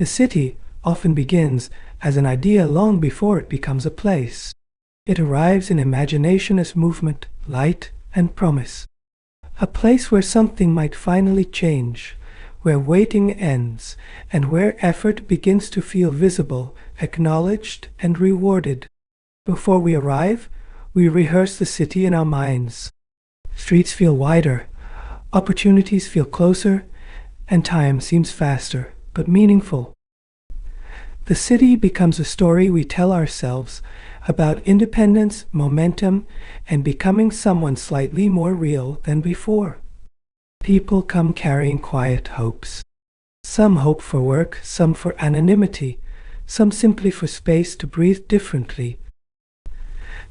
The city often begins as an idea long before it becomes a place. It arrives in imagination as movement, light, and promise. A place where something might finally change, where waiting ends, and where effort begins to feel visible, acknowledged, and rewarded. Before we arrive, we rehearse the city in our minds. Streets feel wider, opportunities feel closer, and time seems faster, but meaningful. The city becomes a story we tell ourselves about independence, momentum, and becoming someone slightly more real than before. People come carrying quiet hopes. Some hope for work, some for anonymity, some simply for space to breathe differently.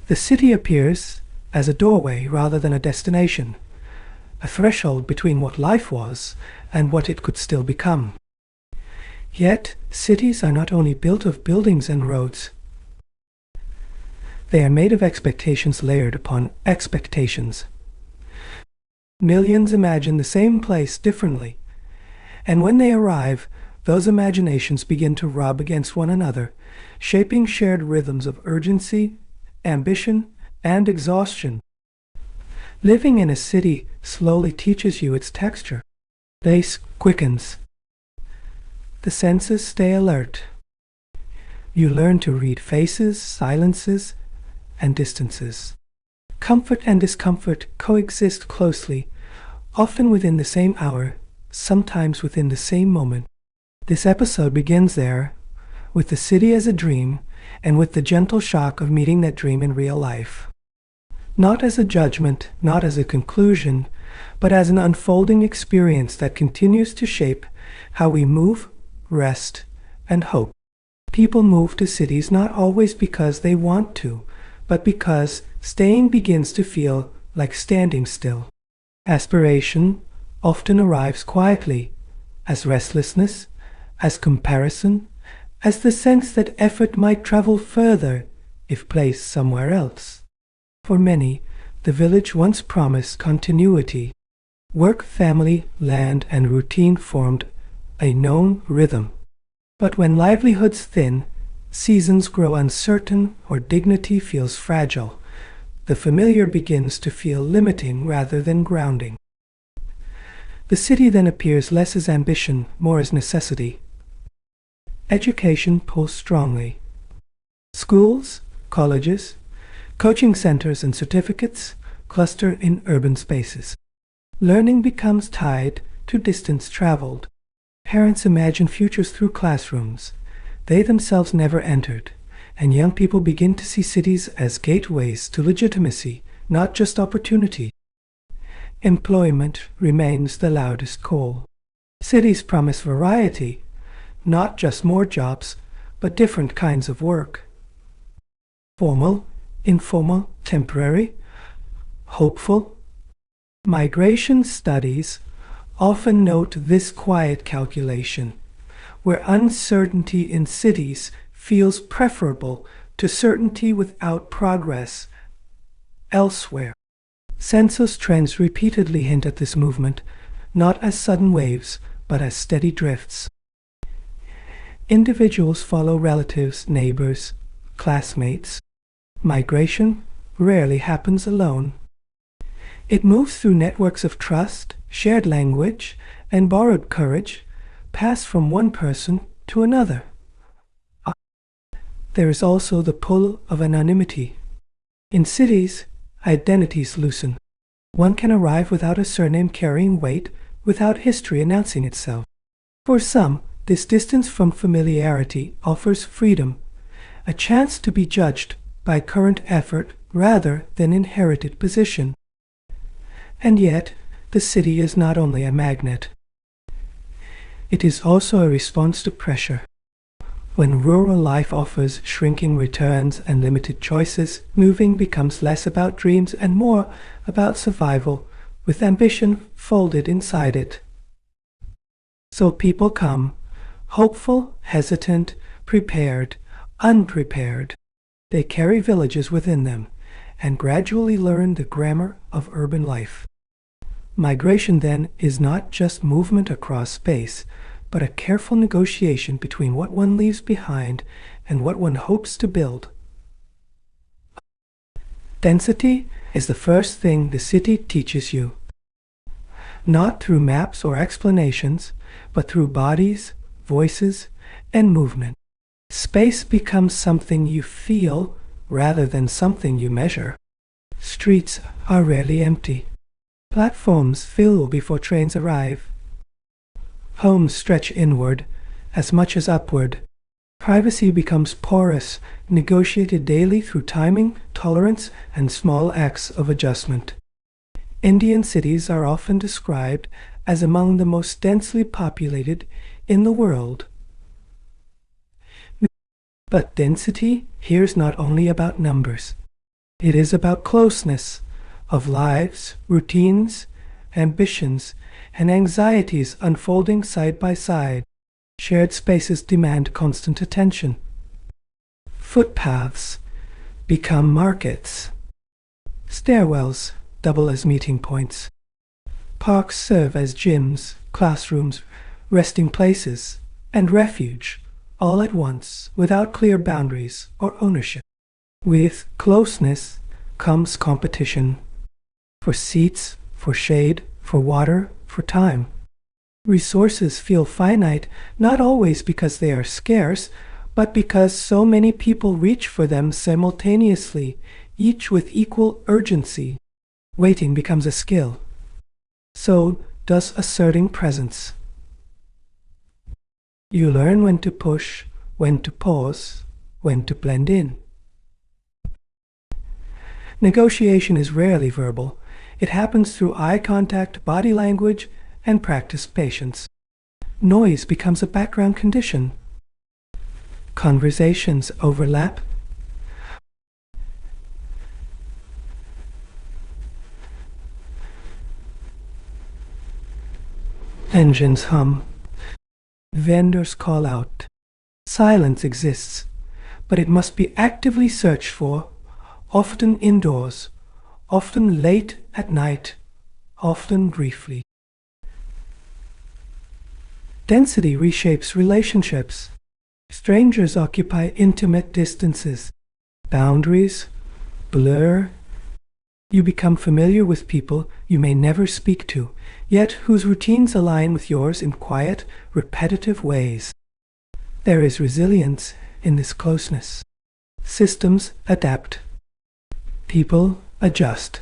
The city appears as a doorway rather than a destination, a threshold between what life was and what it could still become. Yet, cities are not only built of buildings and roads. They are made of expectations layered upon expectations. Millions imagine the same place differently, and when they arrive, those imaginations begin to rub against one another, shaping shared rhythms of urgency, ambition, and exhaustion. Living in a city slowly teaches you its texture. Pace quickens. The senses stay alert. You learn to read faces, silences, and distances. Comfort and discomfort coexist closely, often within the same hour, sometimes within the same moment. This episode begins there, with the city as a dream, and with the gentle shock of meeting that dream in real life. Not as a judgment, not as a conclusion, but as an unfolding experience that continues to shape how we move, rest, and hope. People move to cities not always because they want to, but because staying begins to feel like standing still. Aspiration often arrives quietly, as restlessness, as comparison, as the sense that effort might travel further if placed somewhere else. For many, the village once promised continuity. Work, family, land, and routine formed a known rhythm. But when livelihoods thin, seasons grow uncertain, or dignity feels fragile, the familiar begins to feel limiting rather than grounding. The city then appears less as ambition, more as necessity. Education pulls strongly. Schools, colleges, coaching centers, and certificates cluster in urban spaces. Learning becomes tied to distance traveled. Parents imagine futures through classrooms they themselves never entered, and young people begin to see cities as gateways to legitimacy, not just opportunity. Employment remains the loudest call. Cities promise variety, not just more jobs, but different kinds of work. Formal, informal, temporary, hopeful. Migration studies often note this quiet calculation, where uncertainty in cities feels preferable to certainty without progress elsewhere. Census trends repeatedly hint at this movement, not as sudden waves, but as steady drifts. Individuals follow relatives, neighbors, classmates. Migration rarely happens alone. It moves through networks of trust, shared language, and borrowed courage, passed from one person to another. There is also the pull of anonymity. In cities, identities loosen. One can arrive without a surname carrying weight, without history announcing itself. For some, this distance from familiarity offers freedom, a chance to be judged by current effort rather than inherited position. And yet, the city is not only a magnet. It is also a response to pressure. When rural life offers shrinking returns and limited choices, moving becomes less about dreams and more about survival, with ambition folded inside it. So people come, hopeful, hesitant, prepared, unprepared. They carry villages within them and gradually learn the grammar of urban life. Migration, then, is not just movement across space, but a careful negotiation between what one leaves behind and what one hopes to build. Density is the first thing the city teaches you, not through maps or explanations, but through bodies, voices, and movement. Space becomes something you feel rather than something you measure. Streets are rarely empty. Platforms fill before trains arrive. Homes stretch inward as much as upward. Privacy becomes porous, negotiated daily through timing, tolerance, and small acts of adjustment. Indian cities are often described as among the most densely populated in the world. But density here is not only about numbers. It is about closeness of lives, routines, ambitions, and anxieties unfolding side by side. Shared spaces demand constant attention. Footpaths become markets. Stairwells double as meeting points. Parks serve as gyms, classrooms, resting places, and refuge, all at once, without clear boundaries or ownership. With closeness comes competition. For seats, for shade, for water, for time. Resources feel finite, not always because they are scarce, but because so many people reach for them simultaneously, each with equal urgency. Waiting becomes a skill. So does asserting presence. You learn when to push, when to pause, when to blend in. Negotiation is rarely verbal. It happens through eye contact, body language, and practiced patience. Noise becomes a background condition. Conversations overlap. Engines hum. Vendors call out. Silence exists, but it must be actively searched for, often indoors, often late at night, often briefly. Density reshapes relationships. Strangers occupy intimate distances. Boundaries blur. You become familiar with people you may never speak to, yet whose routines align with yours in quiet, repetitive ways. There is resilience in this closeness. Systems adapt. People adjust.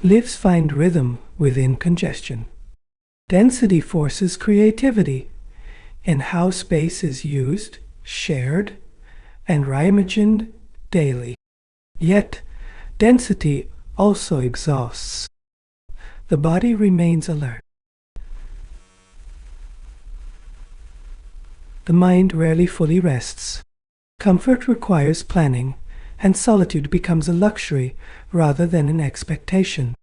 Lives find rhythm within congestion. Density forces creativity in how space is used, shared, and reimagined daily. Yet, density also exhausts. The body remains alert. The mind rarely fully rests. Comfort requires planning, and solitude becomes a luxury rather than an expectation.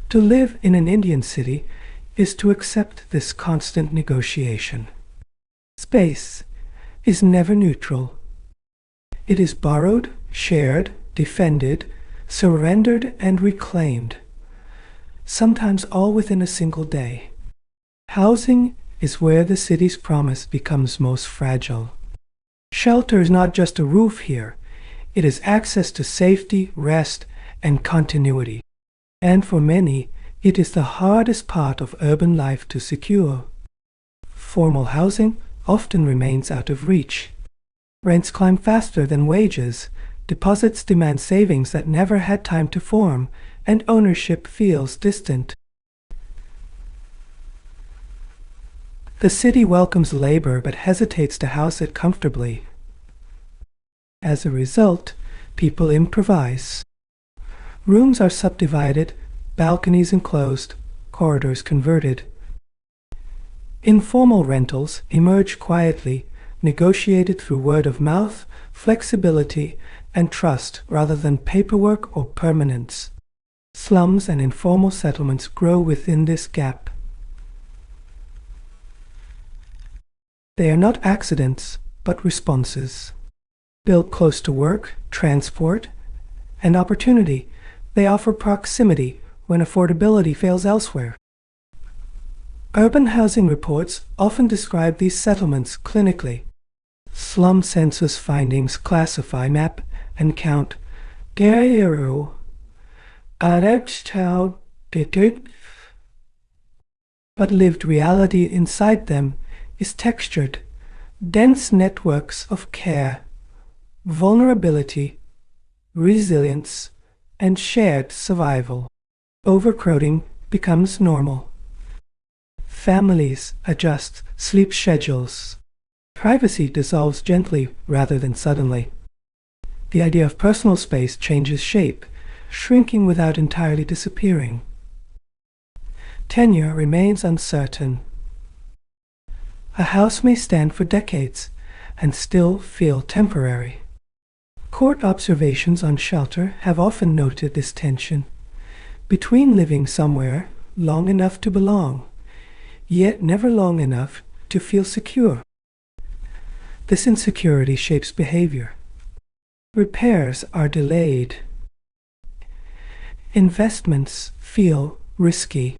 To live in an Indian city is to accept this constant negotiation. Space is never neutral. It is borrowed, shared, defended, surrendered, and reclaimed, sometimes all within a single day. Housing is where the city's promise becomes most fragile. Shelter is not just a roof here. It is access to safety, rest, and continuity. And for many, it is the hardest part of urban life to secure. Formal housing often remains out of reach. Rents climb faster than wages, deposits demand savings that never had time to form, and ownership feels distant. The city welcomes labor but hesitates to house it comfortably. As a result, people improvise. Rooms are subdivided, balconies enclosed, corridors converted. Informal rentals emerge quietly, negotiated through word of mouth, flexibility, and trust rather than paperwork or permanence. Slums and informal settlements grow within this gap. They are not accidents, but responses. Built close to work, transport, and opportunity, they offer proximity when affordability fails elsewhere. Urban housing reports often describe these settlements clinically. Slum census findings classify, map, and count Gairu, Arechtow, but lived reality inside them is textured, dense networks of care, vulnerability, resilience, and shared survival. Overcrowding becomes normal. Families adjust sleep schedules. Privacy dissolves gently rather than suddenly. The idea of personal space changes shape, shrinking without entirely disappearing. Tenure remains uncertain. A house may stand for decades and still feel temporary. Court observations on shelter have often noted this tension between living somewhere long enough to belong, yet never long enough to feel secure. This insecurity shapes behavior. Repairs are delayed. Investments feel risky.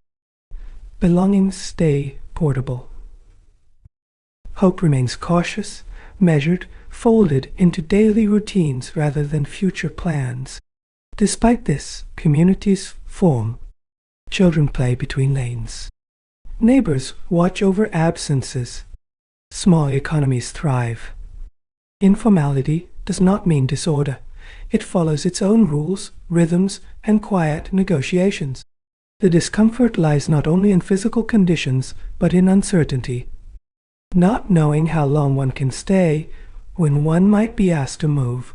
Belongings stay portable. Hope remains cautious, measured, folded into daily routines rather than future plans. Despite this, communities form. Children play between lanes. Neighbors watch over absences. Small economies thrive. Informality does not mean disorder. It follows its own rules, rhythms, and quiet negotiations. The discomfort lies not only in physical conditions, but in uncertainty. Not knowing how long one can stay, when one might be asked to move,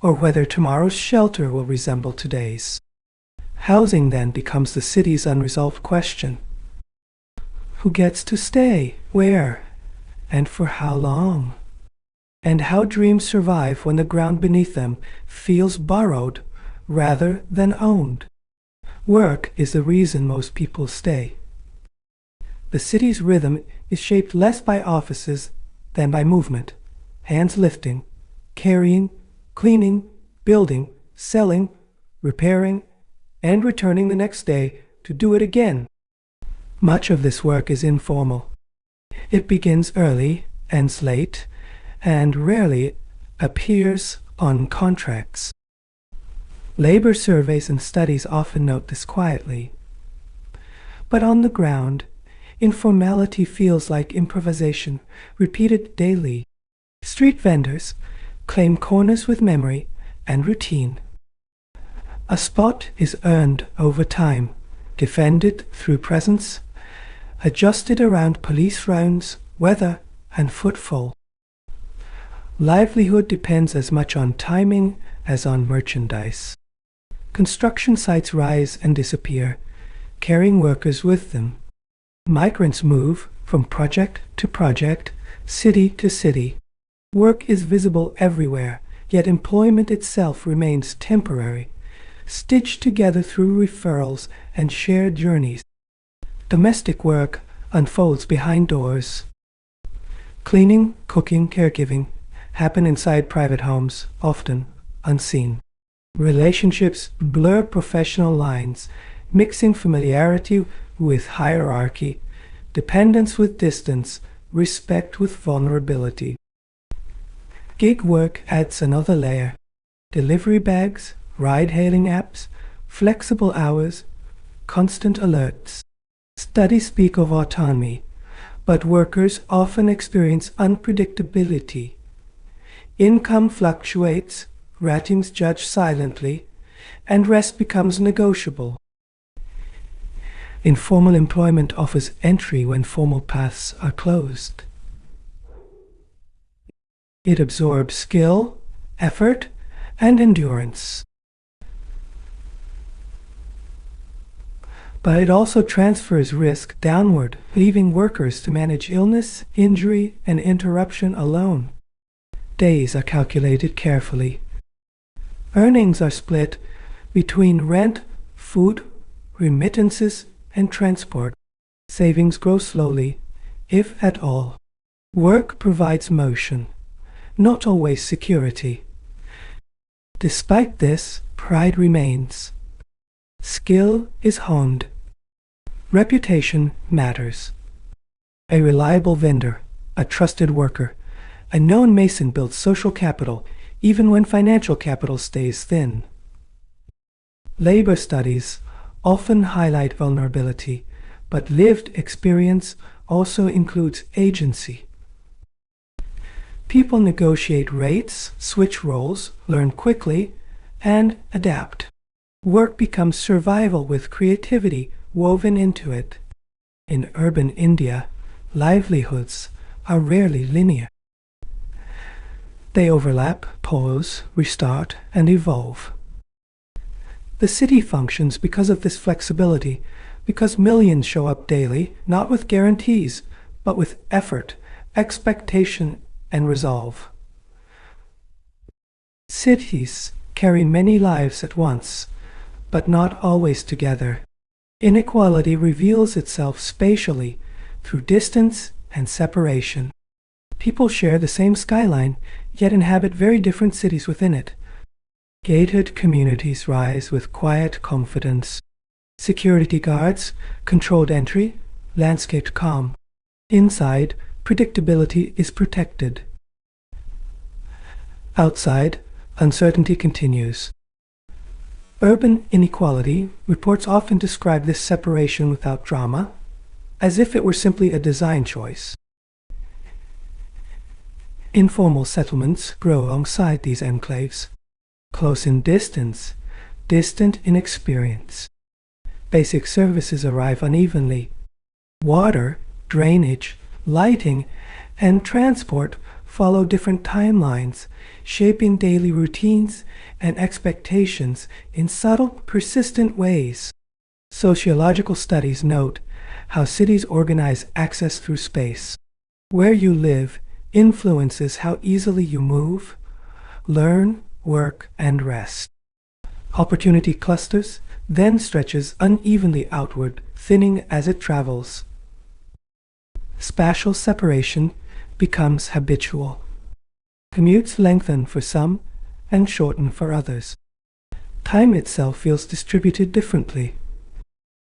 or whether tomorrow's shelter will resemble today's. Housing then becomes the city's unresolved question. Who gets to stay? Where? And for how long? And how dreams survive when the ground beneath them feels borrowed rather than owned. Work is the reason most people stay. The city's rhythm is shaped less by offices than by movement, hands lifting, carrying, cleaning, building, selling, repairing, and returning the next day to do it again. Much of this work is informal. It begins early, ends late, and rarely appears on contracts. Labor surveys and studies often note this quietly. But on the ground, informality feels like improvisation, repeated daily. Street vendors claim corners with memory and routine. A spot is earned over time, defended through presence, adjusted around police rounds, weather, and footfall. Livelihood depends as much on timing as on merchandise. Construction sites rise and disappear, carrying workers with them. Migrants move from project to project, city to city. Work is visible everywhere, yet employment itself remains temporary, stitched together through referrals and shared journeys. Domestic work unfolds behind doors. Cleaning, cooking, caregiving happen inside private homes, often unseen. Relationships blur professional lines, mixing familiarity with hierarchy, dependence with distance, respect with vulnerability. Gig work adds another layer. Delivery bags, ride-hailing apps, flexible hours, constant alerts. Studies speak of autonomy, but workers often experience unpredictability. Income fluctuates, ratings judge silently, and rest becomes negotiable. Informal employment offers entry when formal paths are closed. It absorbs skill, effort, and endurance. But it also transfers risk downward, leaving workers to manage illness, injury, and interruption alone. Days are calculated carefully. Earnings are split between rent, food, remittances, and transport. Savings grow slowly, if at all. Work provides motion, not always security. Despite this, pride remains. Skill is honed. Reputation matters. A reliable vendor, a trusted worker, a known mason builds social capital even when financial capital stays thin. Labor studies often highlight vulnerability, but lived experience also includes agency. People negotiate rates, switch roles, learn quickly, and adapt. Work becomes survival with creativity woven into it. In urban India, livelihoods are rarely linear. They overlap, pause, restart, and evolve. The city functions because of this flexibility, because millions show up daily, not with guarantees, but with effort, expectation, and resolve. Cities carry many lives at once, but not always together. Inequality reveals itself spatially through distance and separation. People share the same skyline, yet inhabit very different cities within it. Gated communities rise with quiet confidence. Security guards, controlled entry, landscaped calm. Inside, predictability is protected. Outside, uncertainty continues. Urban inequality reports often describe this separation without drama, as if it were simply a design choice. Informal settlements grow alongside these enclaves, close in distance, distant in experience. Basic services arrive unevenly. Water, drainage, lighting, and transport follow different timelines, shaping daily routines and expectations in subtle, persistent ways. Sociological studies note how cities organize access through space. Where you live influences how easily you move, learn, work, and rest. Opportunity clusters then stretches unevenly outward, thinning as it travels. Spatial separation becomes habitual. Commutes lengthen for some and shorten for others. Time itself feels distributed differently.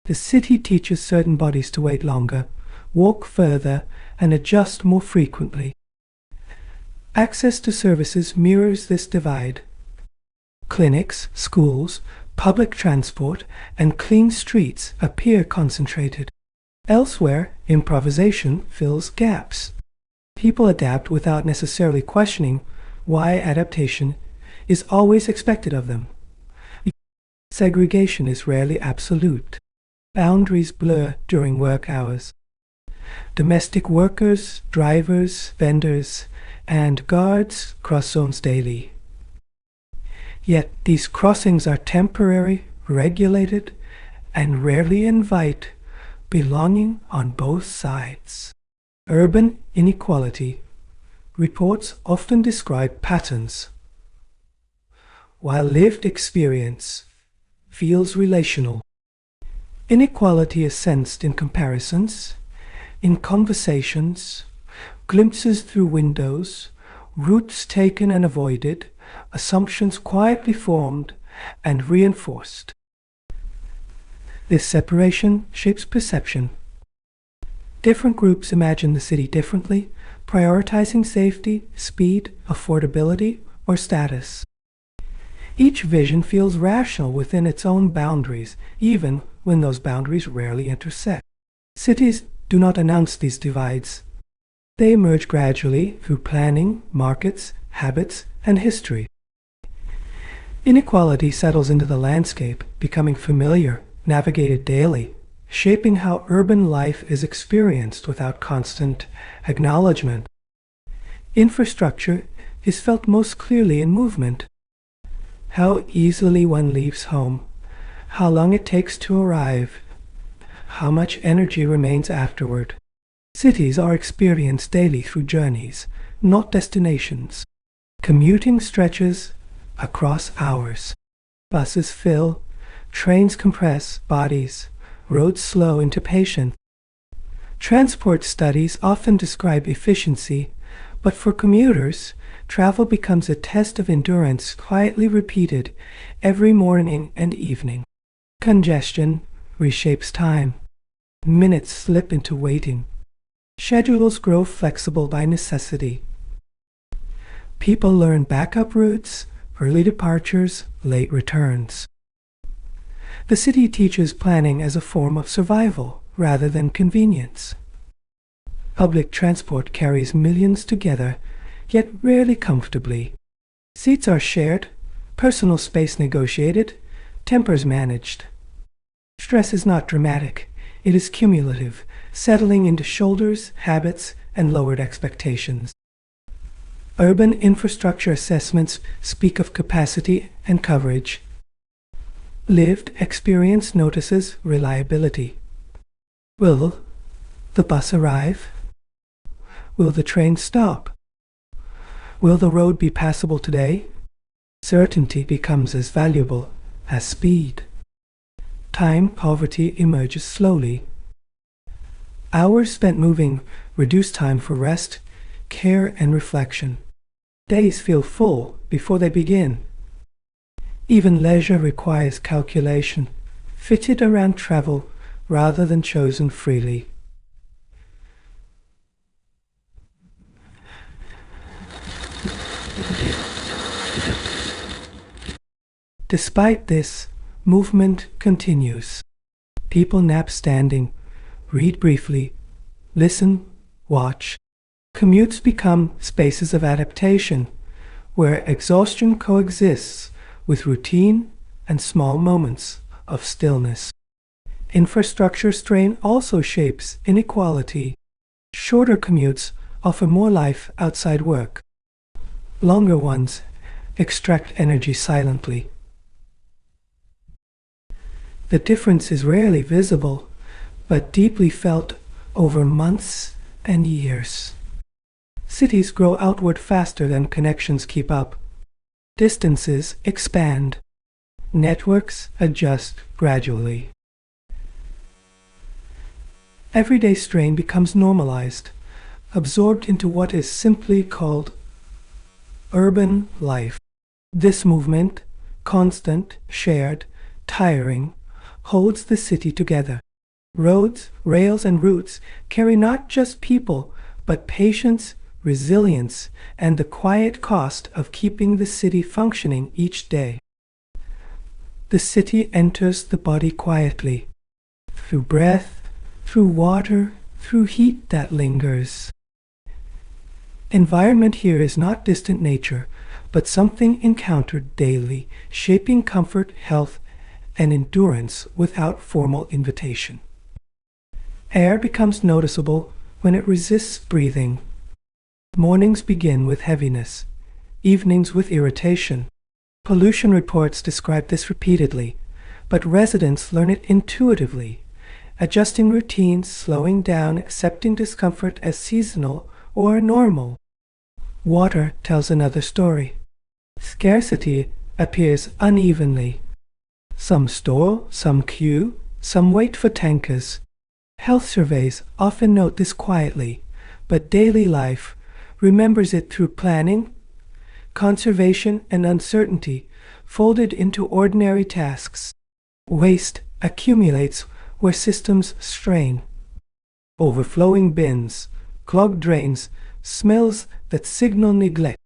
The city teaches certain bodies to wait longer, walk further, and adjust more frequently. Access to services mirrors this divide. Clinics, schools, public transport, and clean streets appear concentrated. Elsewhere, improvisation fills gaps. People adapt without necessarily questioning why adaptation is always expected of them. Segregation is rarely absolute. Boundaries blur during work hours. Domestic workers, drivers, vendors, and guards cross zones daily. Yet these crossings are temporary, regulated, and rarely invite belonging on both sides. Urban inequality reports often describe patterns, while lived experience feels relational. Inequality is sensed in comparisons, in conversations, glimpses through windows, routes taken and avoided, assumptions quietly formed and reinforced. This separation shapes perception. Different groups imagine the city differently, prioritizing safety, speed, affordability, or status. Each vision feels rational within its own boundaries, even when those boundaries rarely intersect. Cities do not announce these divides. They emerge gradually through planning, markets, habits, and history. Inequality settles into the landscape, becoming familiar, navigated daily, shaping how urban life is experienced without constant acknowledgement. Infrastructure is felt most clearly in movement. How easily one leaves home, how long it takes to arrive, how much energy remains afterward. Cities are experienced daily through journeys, not destinations. Commuting stretches across hours. Buses fill, trains compress bodies, roads slow into patience. Transport studies often describe efficiency, but for commuters, travel becomes a test of endurance quietly repeated every morning and evening. Congestion reshapes time. Minutes slip into waiting. Schedules grow flexible by necessity. People learn backup routes, early departures, late returns. The city teaches planning as a form of survival rather than convenience. Public transport carries millions together, yet rarely comfortably. Seats are shared, personal space negotiated, tempers managed. Stress is not dramatic, it is cumulative, settling into shoulders, habits, and lowered expectations. Urban infrastructure assessments speak of capacity and coverage. Lived experience notices reliability. Will the bus arrive? Will the train stop? Will the road be passable today? Certainty becomes as valuable as speed. Time poverty emerges slowly. Hours spent moving reduce time for rest, care, and reflection. Days feel full before they begin. Even leisure requires calculation, fitted around travel rather than chosen freely. Despite this, movement continues. People nap standing, read briefly, listen, watch. Commutes become spaces of adaptation, where exhaustion coexists with routine and small moments of stillness. Infrastructure strain also shapes inequality. Shorter commutes offer more life outside work. Longer ones extract energy silently. The difference is rarely visible, but deeply felt over months and years. Cities grow outward faster than connections keep up. Distances expand. Networks adjust gradually. Everyday strain becomes normalized, absorbed into what is simply called urban life. This movement, constant, shared, tiring, holds the city together. Roads, rails, and routes carry not just people, but patience, resilience, and the quiet cost of keeping the city functioning each day. The city enters the body quietly, through breath, through water, through heat that lingers. Environment here is not distant nature, but something encountered daily, shaping comfort, health, and endurance without formal invitation. Air becomes noticeable when it resists breathing. Mornings begin with heaviness, evenings with irritation. Pollution reports describe this repeatedly, but residents learn it intuitively, adjusting routines, slowing down, accepting discomfort as seasonal or normal. Water tells another story. Scarcity appears unevenly. Some store, some queue, some wait for tankers. Health surveys often note this quietly, but daily life remembers it through planning, conservation, and uncertainty folded into ordinary tasks. Waste accumulates where systems strain. Overflowing bins, clogged drains, smells that signal neglect.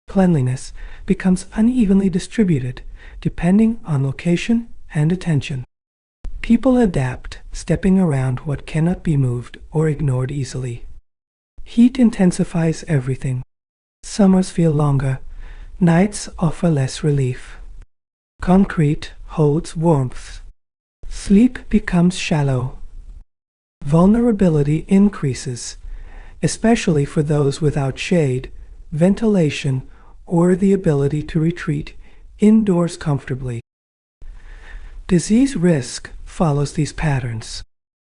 Cleanliness becomes unevenly distributed depending on location and attention. People adapt, stepping around what cannot be moved or ignored easily. Heat intensifies everything. Summers feel longer. Nights offer less relief. Concrete holds warmth. Sleep becomes shallow. Vulnerability increases, especially for those without shade, ventilation, or the ability to retreat indoors comfortably. Disease risk follows these patterns.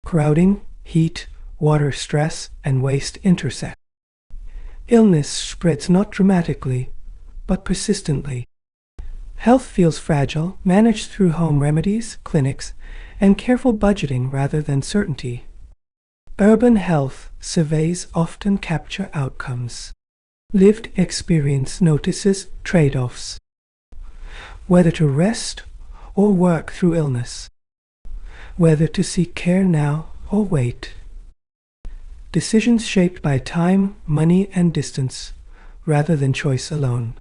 Crowding, heat, water stress, and waste intersect. Illness spreads not dramatically, but persistently. Health feels fragile, managed through home remedies, clinics, and careful budgeting rather than certainty. Urban health surveys often capture outcomes. Lived experience notices trade-offs. Whether to rest or work through illness. Whether to seek care now or wait. decisions shaped by time, money, and distance, rather than choice alone.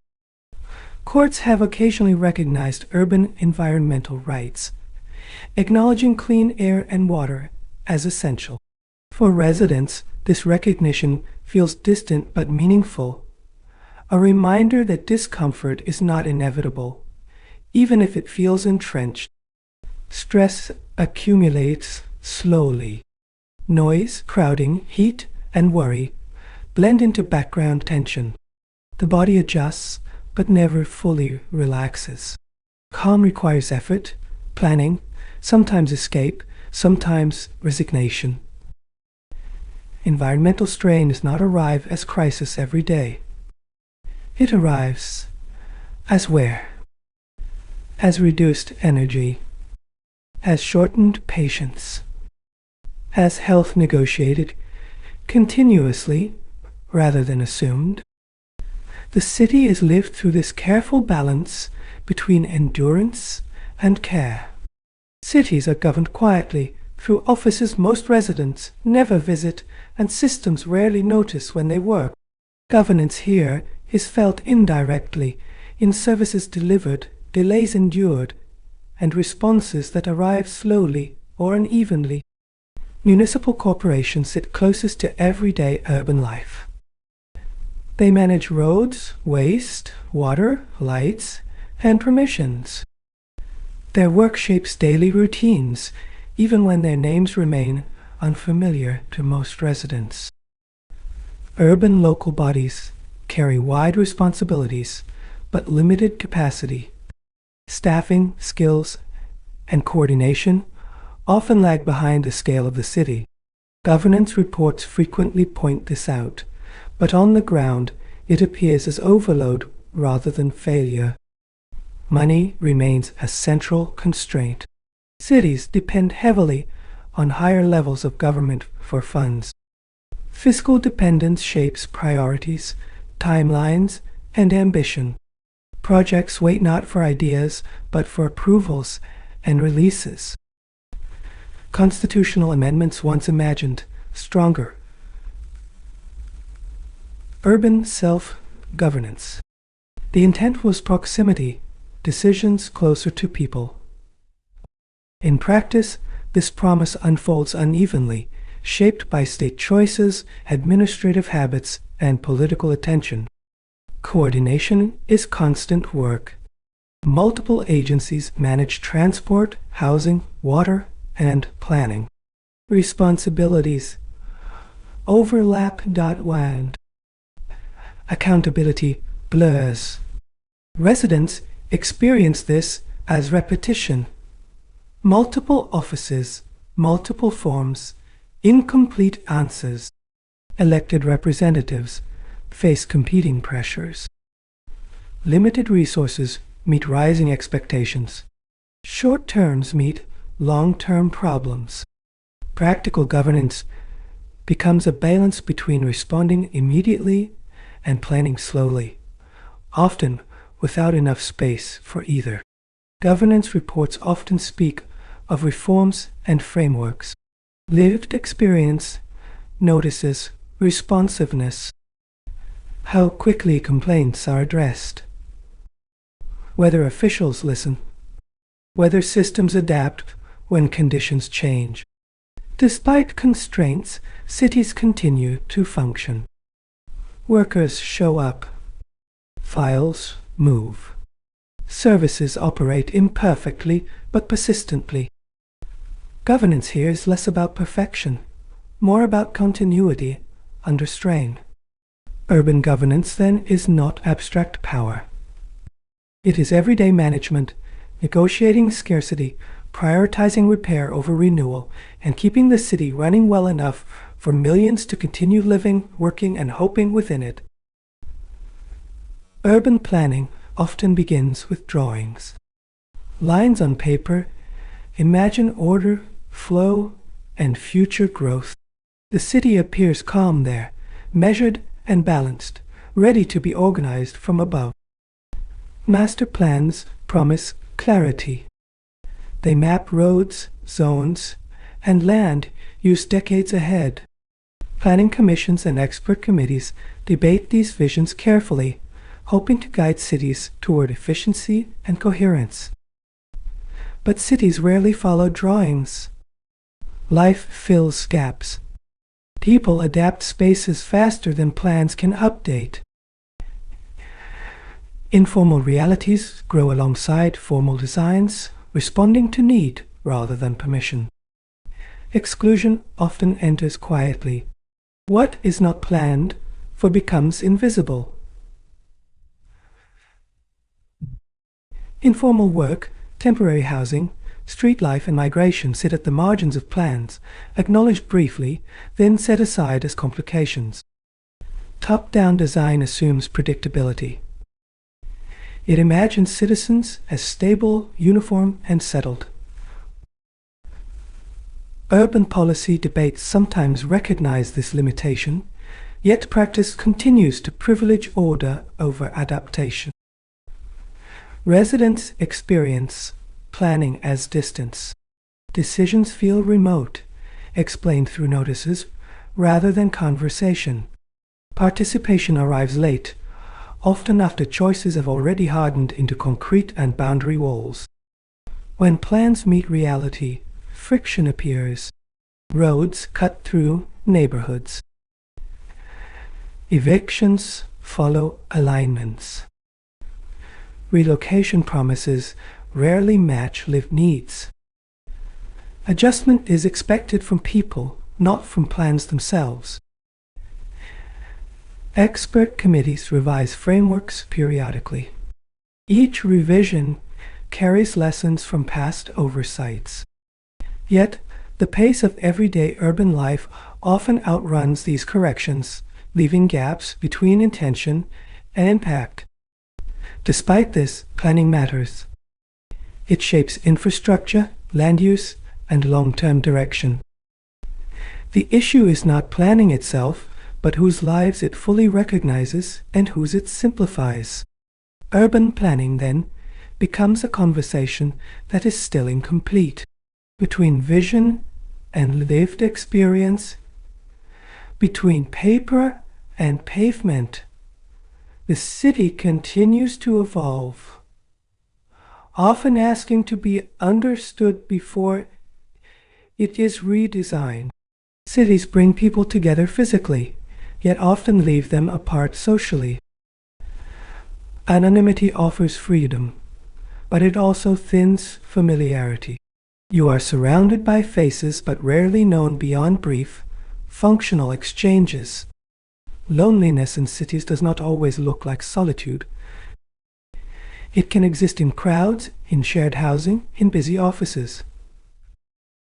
Courts have occasionally recognized urban environmental rights, acknowledging clean air and water as essential. For residents, this recognition feels distant but meaningful, a reminder that discomfort is not inevitable, even if it feels entrenched. Stress accumulates slowly. Noise, crowding, heat, and worry blend into background tension. The body adjusts, but never fully relaxes. Calm requires effort, planning, sometimes escape, sometimes resignation. Environmental strain does not arrive as crisis every day. It arrives as wear, as reduced energy, as shortened patience, as health negotiated continuously rather than assumed. The city is lived through this careful balance between endurance and care. Cities are governed quietly through offices most residents never visit and systems rarely notice when they work. Governance here is felt indirectly in services delivered, delays endured, and responses that arrive slowly or unevenly. Municipal corporations sit closest to everyday urban life. They manage roads, waste, water, lights, and permissions. Their work shapes daily routines, even when their names remain unfamiliar to most residents. Urban local bodies carry wide responsibilities, but limited capacity. Staffing, skills, and coordination often lag behind the scale of the city. Governance reports frequently point this out, but on the ground it appears as overload rather than failure. Money remains a central constraint. Cities depend heavily on higher levels of government for funds. Fiscal dependence shapes priorities, timelines, and ambition. Projects wait not for ideas, but for approvals and releases. Constitutional amendments once imagined stronger urban self-governance. The intent was proximity, decisions closer to people. In practice, this promise unfolds unevenly, shaped by state choices, administrative habits, and political attention. Coordination is constant work. Multiple agencies manage transport, housing, water, and planning. Responsibilities overlap. And accountability blurs. Residents experience this as repetition. Multiple offices, multiple forms, incomplete answers. Elected representatives face competing pressures. Limited resources meet rising expectations. Short terms meet long-term problems. Practical governance becomes a balance between responding immediately and planning slowly, often without enough space for either. Governance reports often speak of reforms and frameworks. Lived experience notices responsiveness, how quickly complaints are addressed, whether officials listen, whether systems adapt when conditions change. Despite constraints, cities continue to function. Workers show up. Files move. Services operate imperfectly but persistently. Governance here is less about perfection, more about continuity under strain. Urban governance, then, is not abstract power. It is everyday management, negotiating scarcity, prioritizing repair over renewal, and keeping the city running well enough for millions to continue living, working, and hoping within it. Urban planning often begins with drawings. Lines on paper imagine order, flow, and future growth. The city appears calm there, measured and balanced, ready to be organized from above. Master plans promise clarity. They map roads, zones, and land use decades ahead. Planning commissions and expert committees debate these visions carefully, hoping to guide cities toward efficiency and coherence. But cities rarely follow drawings. Life fills gaps. People adapt spaces faster than plans can update. Informal realities grow alongside formal designs, responding to need rather than permission. Exclusion often enters quietly. What is not planned for becomes invisible. Informal work, temporary housing, street life and migration sit at the margins of plans, acknowledged briefly, then set aside as complications. Top-down design assumes predictability. It imagines citizens as stable, uniform, and settled. Urban policy debates sometimes recognize this limitation, yet practice continues to privilege order over adaptation. Residents experience planning as distance. Decisions feel remote, explained through notices rather than conversation. Participation arrives late, often after choices have already hardened into concrete and boundary walls. When plans meet reality, friction appears. Roads cut through neighborhoods. Evictions follow alignments. Relocation promises rarely match lived needs. Adjustment is expected from people, not from plans themselves. Expert committees revise frameworks periodically. Each revision carries lessons from past oversights. Yet, the pace of everyday urban life often outruns these corrections, leaving gaps between intention and impact. Despite this, planning matters. It shapes infrastructure, land use, and long-term direction. The issue is not planning itself, but whose lives it fully recognizes and whose it simplifies. Urban planning, then, becomes a conversation that is still incomplete. Between vision and lived experience, between paper and pavement, the city continues to evolve, often asking to be understood before it is redesigned. Cities bring people together physically, yet often leave them apart socially. Anonymity offers freedom, but it also thins familiarity. You are surrounded by faces but rarely known beyond brief, functional exchanges. Loneliness in cities does not always look like solitude. It can exist in crowds, in shared housing, in busy offices.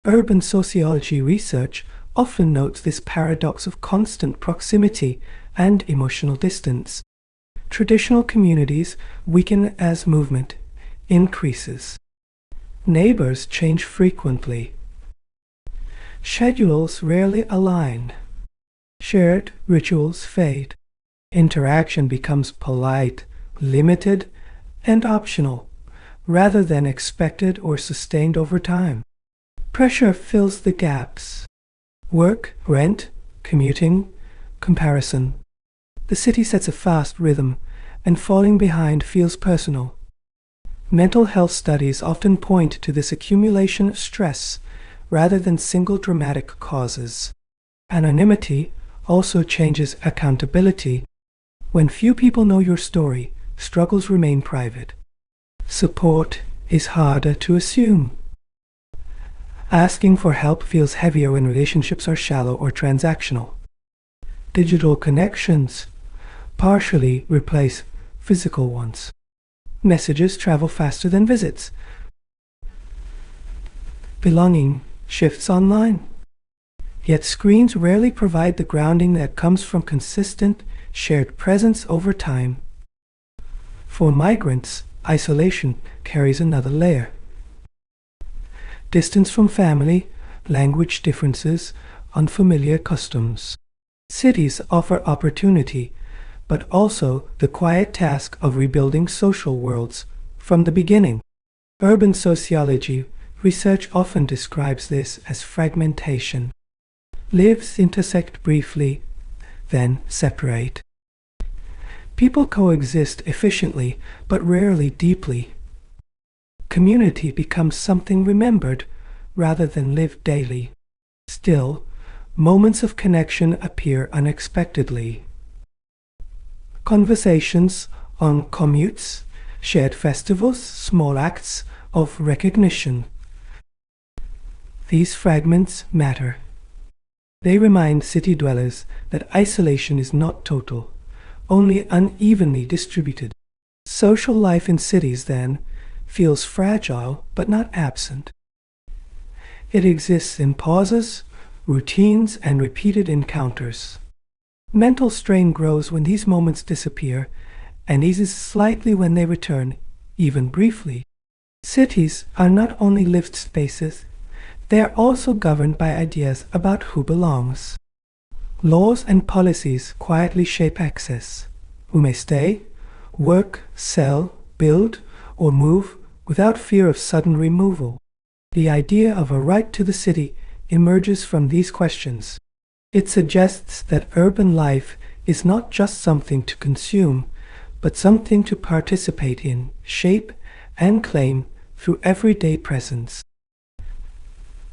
Urban sociology research often notes this paradox of constant proximity and emotional distance. Traditional communities weaken as movement increases. Neighbors change frequently. Schedules rarely align. Shared rituals fade. Interaction becomes polite, limited, and optional, rather than expected or sustained over time. Pressure fills the gaps. Work, rent, commuting, comparison. The city sets a fast rhythm, and falling behind feels personal. Mental health studies often point to this accumulation of stress rather than single dramatic causes. Anonymity also changes accountability. When few people know your story, struggles remain private. Support is harder to assume. Asking for help feels heavier when relationships are shallow or transactional. Digital connections partially replace physical ones. Messages travel faster than visits. Belonging shifts online. Yet screens rarely provide the grounding that comes from consistent, shared presence over time. For migrants, isolation carries another layer. Distance from family, language differences, unfamiliar customs. Cities offer opportunity, but also the quiet task of rebuilding social worlds from the beginning. Urban sociology research often describes this as fragmentation. Lives intersect briefly, then separate. People coexist efficiently, but rarely deeply. Community becomes something remembered rather than lived daily. Still, moments of connection appear unexpectedly. Conversations on commutes, shared festivals, small acts of recognition. These fragments matter. They remind city dwellers that isolation is not total, only unevenly distributed. Social life in cities, then, feels fragile but not absent. It exists in pauses, routines, and repeated encounters. Mental strain grows when these moments disappear and eases slightly when they return, even briefly. Cities are not only lived spaces, they are also governed by ideas about who belongs. Laws and policies quietly shape access. Who may stay, work, sell, build, or move without fear of sudden removal. The idea of a right to the city emerges from these questions. It suggests that urban life is not just something to consume, but something to participate in, shape, and claim through everyday presence.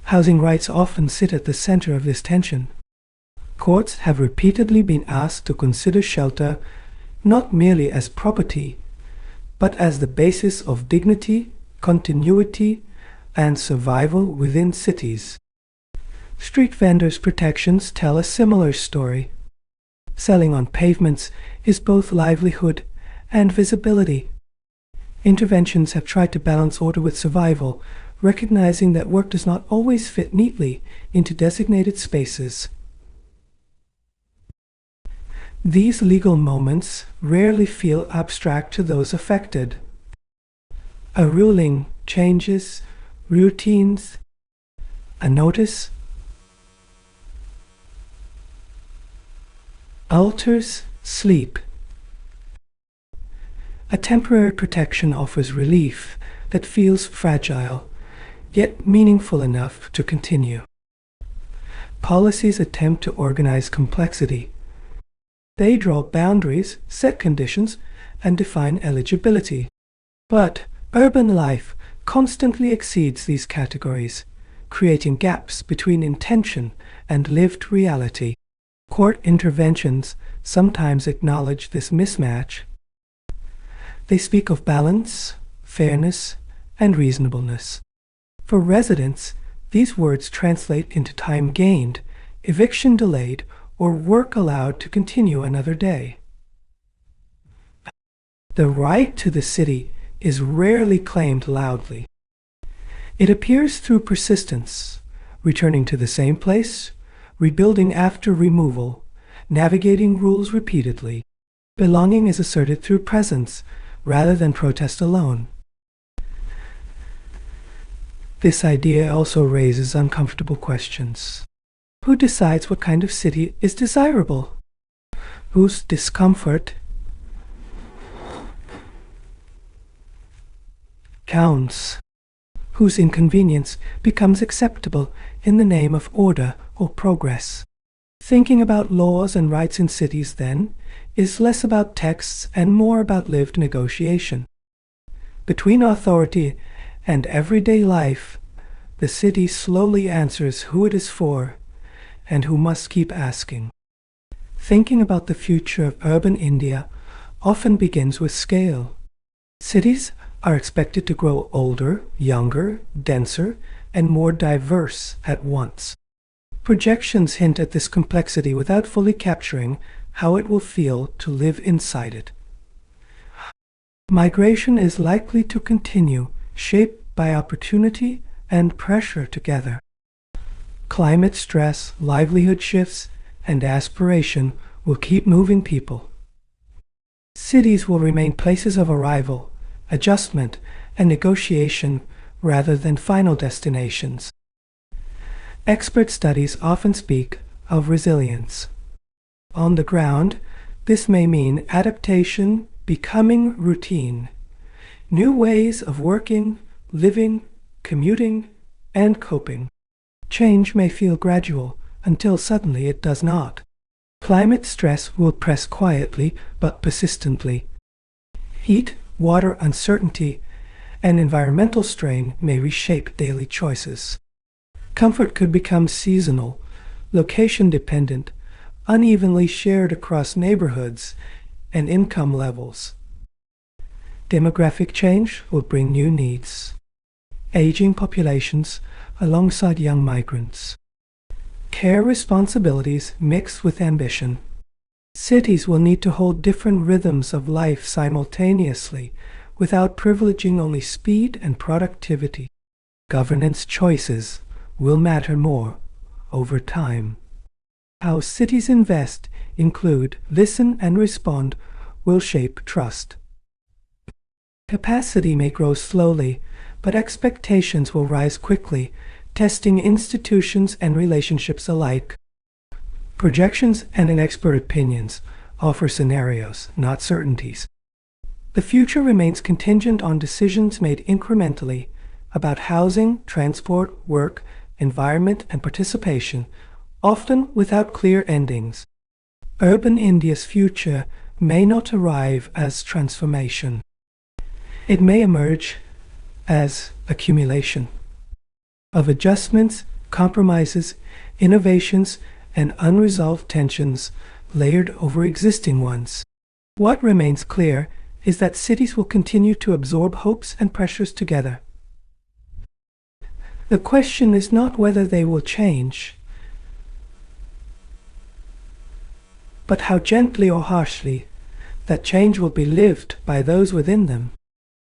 Housing rights often sit at the center of this tension. Courts have repeatedly been asked to consider shelter not merely as property, but as the basis of dignity, continuity, and survival within cities. Street vendors' protections tell a similar story. Selling on pavements is both livelihood and visibility. Interventions have tried to balance order with survival, recognizing that work does not always fit neatly into designated spaces. These legal moments rarely feel abstract to those affected. A ruling changes routines. A notice alters sleep. A temporary protection offers relief that feels fragile, yet meaningful enough to continue. Policies attempt to organize complexity. They draw boundaries, set conditions, and define eligibility. But urban life constantly exceeds these categories, creating gaps between intention and lived reality. Court interventions sometimes acknowledge this mismatch. They speak of balance, fairness, and reasonableness. For residents, these words translate into time gained, eviction delayed, or work allowed to continue another day. The right to the city is rarely claimed loudly. It appears through persistence, returning to the same place, rebuilding after removal, navigating rules repeatedly. Belonging is asserted through presence rather than protest alone. This idea also raises uncomfortable questions. Who decides what kind of city is desirable? Whose discomfort counts? Whose inconvenience becomes acceptable in the name of order or progress? Thinking about laws and rights in cities, then, is less about texts and more about lived negotiation. Between authority and everyday life, the city slowly answers who it is for and who must keep asking. Thinking about the future of urban India often begins with scale. Cities are expected to grow older, younger, denser, and more diverse at once. Projections hint at this complexity without fully capturing how it will feel to live inside it. Migration is likely to continue, shaped by opportunity and pressure together. Climate stress, livelihood shifts, and aspiration will keep moving people. Cities will remain places of arrival, adjustment, and negotiation rather than final destinations. Expert studies often speak of resilience. On the ground, this may mean adaptation becoming routine, new ways of working, living, commuting, and coping. Change may feel gradual until suddenly it does not. Climate stress will press quietly but persistently. Heat, water uncertainty, and environmental strain may reshape daily choices. Comfort could become seasonal, location-dependent, unevenly shared across neighborhoods and income levels. Demographic change will bring new needs. Aging populations alongside young migrants. Care responsibilities mixed with ambition. Cities will need to hold different rhythms of life simultaneously without privileging only speed and productivity. Governance choices will matter more over time. How cities invest, include, listen, and respond will shape trust. Capacity may grow slowly, but expectations will rise quickly, testing institutions and relationships alike. Projections and expert opinions offer scenarios, not certainties. The future remains contingent on decisions made incrementally about housing, transport, work, environment, and participation, often without clear endings. Urban India's future may not arrive as transformation. It may emerge as accumulation of adjustments, compromises, innovations, and unresolved tensions layered over existing ones. What remains clear is that cities will continue to absorb hopes and pressures together. The question is not whether they will change, but how gently or harshly that change will be lived by those within them.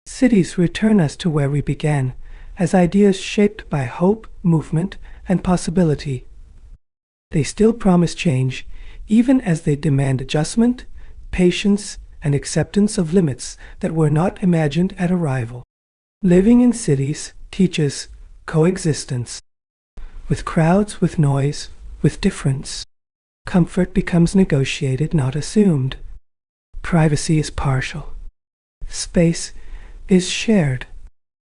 Cities return us to where we began, as ideas shaped by hope, movement, and possibility. They still promise change, even as they demand adjustment, patience, and acceptance of limits that were not imagined at arrival. Living in cities teaches coexistence. With crowds, with noise, with difference. Comfort becomes negotiated, not assumed. Privacy is partial. Space is shared.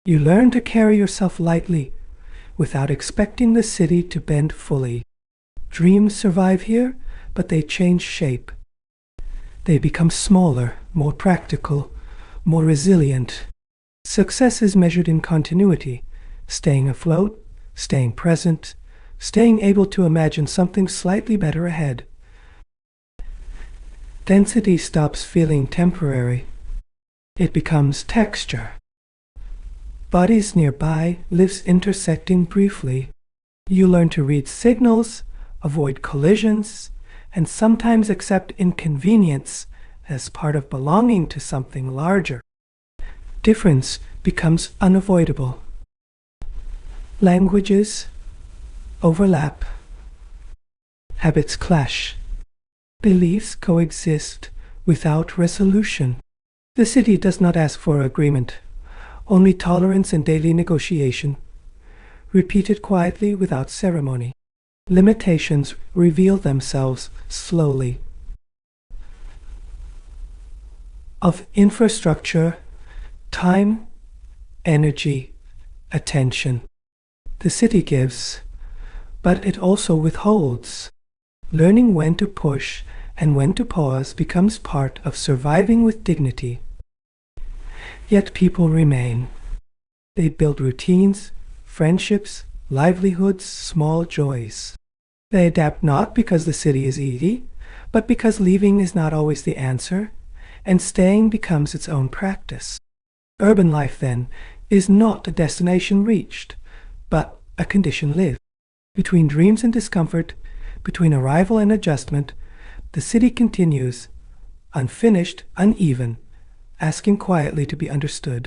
You learn to carry yourself lightly, without expecting the city to bend fully. Dreams survive here, but they change shape. They become smaller, more practical, more resilient. Success is measured in continuity, staying afloat, staying present, staying able to imagine something slightly better ahead. Density stops feeling temporary. It becomes texture. Bodies nearby, lives intersecting briefly. You learn to read signals, avoid collisions, and sometimes accept inconvenience as part of belonging to something larger. Difference becomes unavoidable. Languages overlap. Habits clash. Beliefs coexist without resolution. The city does not ask for agreement, only tolerance and daily negotiation, repeated quietly without ceremony. Limitations reveal themselves slowly. Of infrastructure, time, energy, attention. The city gives, but it also withholds. Learning when to push and when to pause becomes part of surviving with dignity. Yet people remain. They build routines, friendships, livelihoods, small joys. They adapt not because the city is easy, but because leaving is not always the answer, and staying becomes its own practice. Urban life, then, is not a destination reached, but a condition lived. Between dreams and discomfort, between arrival and adjustment, the city continues, unfinished, uneven, asking quietly to be understood.